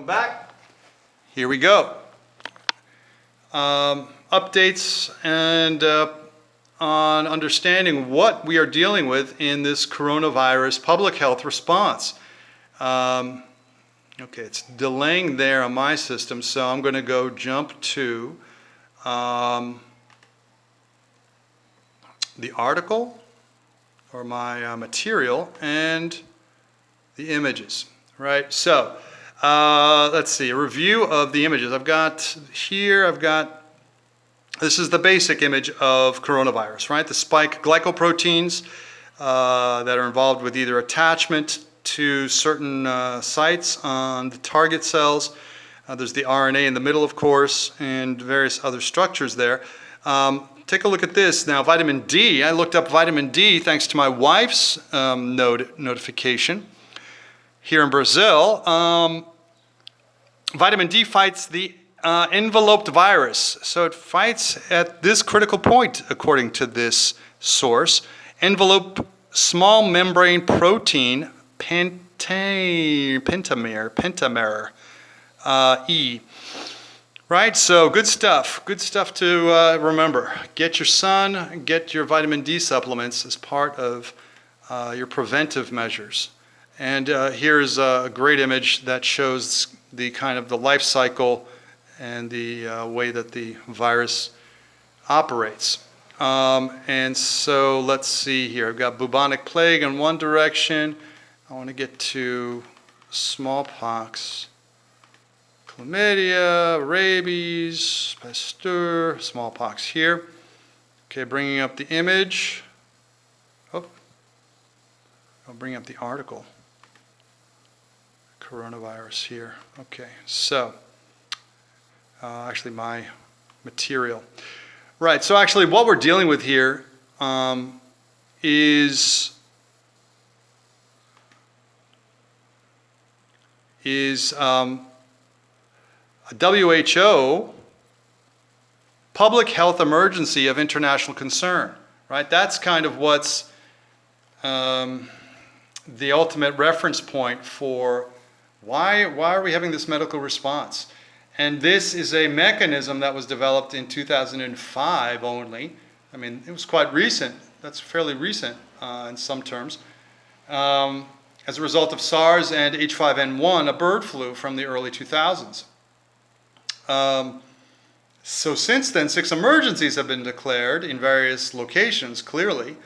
Welcome back. Here we go. Updates and on understanding what we are dealing with in this coronavirus public health response. Okay, it's delaying there on my system, so I'm going to go jump to the article or my material and the images, right? So let's see, a review of the images. This is the basic image of coronavirus, right? The spike glycoproteins that are involved with either attachment to certain sites on the target cells. There's the RNA in the middle, of course, and various other structures there. Take a look at this. Now, vitamin D, I looked up vitamin D thanks to my wife's notification here in Brazil. Vitamin D fights the enveloped virus. So it fights at this critical point, according to this source. Envelope small membrane protein pentamer, E. Right, so good stuff to remember. Get your sun, get your vitamin D supplements as part of your preventive measures. And here's a great image that shows the kind of the life cycle and the way that the virus operates. And so let's see here. I've got bubonic plague in one direction. I want to get to smallpox, chlamydia, rabies, Pasteur, smallpox here. Okay, bringing up the image. Oh, I'll bring up the article. Coronavirus here. Okay, so actually my material. Right, so actually what we're dealing with here is a WHO public health emergency of international concern, right? That's kind of what's the ultimate reference point for why are we having this medical response? And this is a mechanism that was developed in 2005 only. I mean, it was quite recent. That's fairly recent in some terms. As a result of SARS and H5N1, a bird flu from the early 2000s. So since then, 6 emergencies have been declared in various locations, clearly,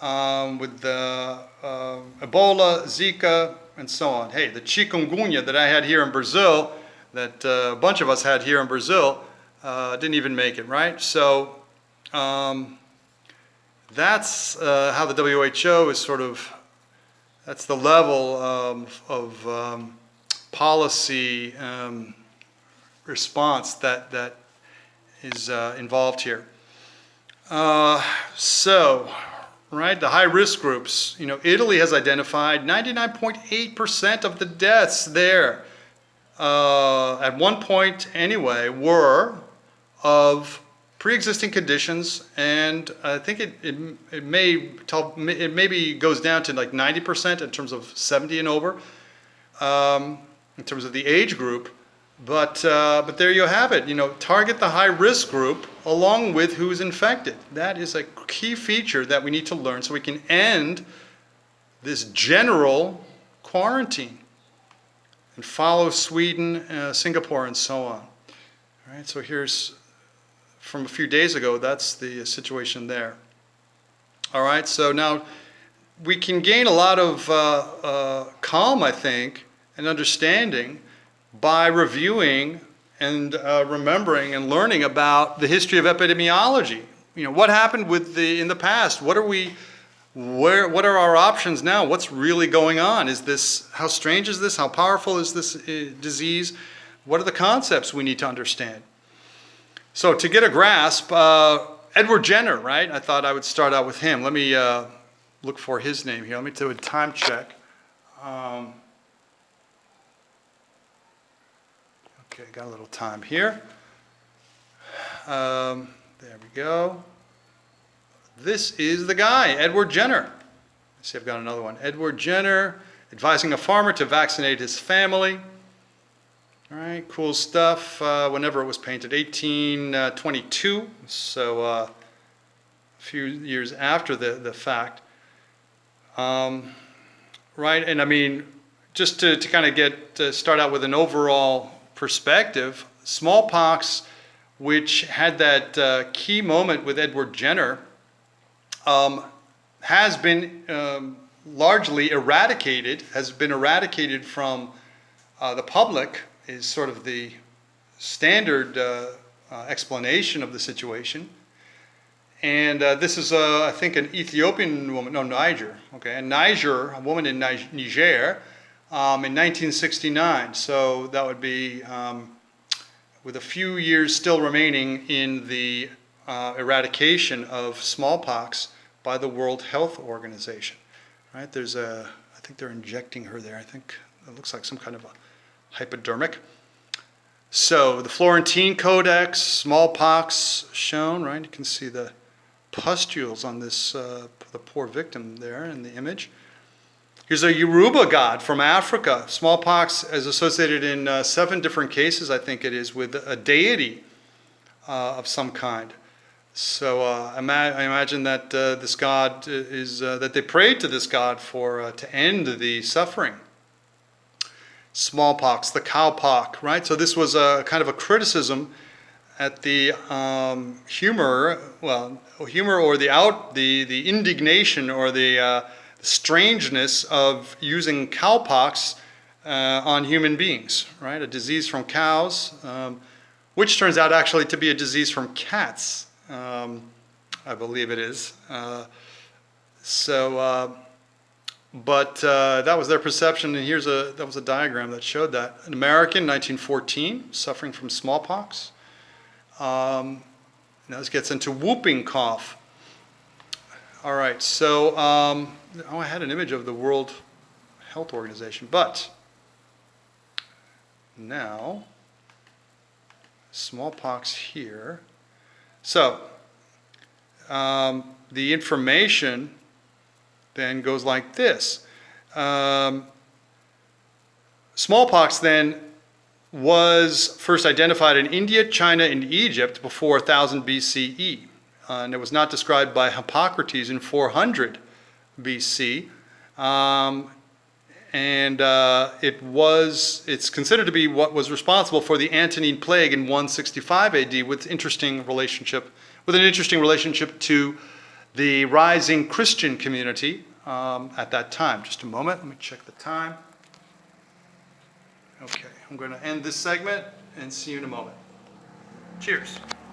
with Ebola, Zika, and so on. Hey, the chikungunya that I had here in Brazil, that a bunch of us had here in Brazil, didn't even make it, right? So that's how the WHO is sort of, that's the level of policy response that is involved here. So, right, the high-risk groups. You know, Italy has identified 99.8% of the deaths there, at one point anyway, were of pre-existing conditions, and I think it maybe goes down to like 90% in terms of 70 and over, in terms of the age group. But there you have it. You know, target the high-risk group along with who's infected. That is a key feature that we need to learn so we can end this general quarantine and follow Sweden, Singapore, and so on. All right, so here's from a few days ago, that's the situation there. All right, so now we can gain a lot of calm, I think, and understanding by reviewing and remembering and learning about the history of epidemiology. You know, what happened in the past? What are our options now? What's really going on? How strange is this? How powerful is this disease? What are the concepts we need to understand? So to get a grasp, Edward Jenner, right? I thought I would start out with him. Let me look for his name here. Let me do a time check. Okay, got a little time here. There we go. This is the guy, Edward Jenner. Let's see, I've got another one. Edward Jenner, advising a farmer to vaccinate his family. All right, cool stuff. Whenever it was painted, 1822, so a few years after the fact. Right, and I mean, just to kind of start out with an overall perspective, smallpox, which had that key moment with Edward Jenner, has been largely eradicated, has been eradicated from the public, is sort of the standard explanation of the situation. And this is, I think, an Ethiopian woman, no, Niger, okay, a woman in Niger in 1969. So that would be with a few years still remaining in the eradication of smallpox by the World Health Organization. Right? There's I think they're injecting her there. I think it looks like some kind of a hypodermic. So the Florentine Codex, smallpox shown, right? You can see the pustules on this, the poor victim there in the image. Here's a Yoruba god from Africa. Smallpox is associated in 7 different cases, I think it is, with a deity of some kind. So I imagine that this god is, that they prayed to this god for to end the suffering. Smallpox, the cowpox, right? So this was a kind of a criticism at the humor or the indignation or the strangeness of using cowpox on human beings, right? A disease from cows, which turns out actually to be a disease from cats, I believe it is. But that was their perception, and that was a diagram that showed that. An American, 1914, suffering from smallpox. Now this gets into whooping cough. All right, so I had an image of the World Health Organization, but now smallpox here. So the information then goes like this. Smallpox then was first identified in India, China, and Egypt before 1000 BCE. And it was not described by Hippocrates in 400 BC. It's considered to be what was responsible for the Antonine Plague in 165 AD with an interesting relationship to the rising Christian community at that time. Just a moment, let me check the time. Okay, I'm going to end this segment and see you in a moment. Cheers.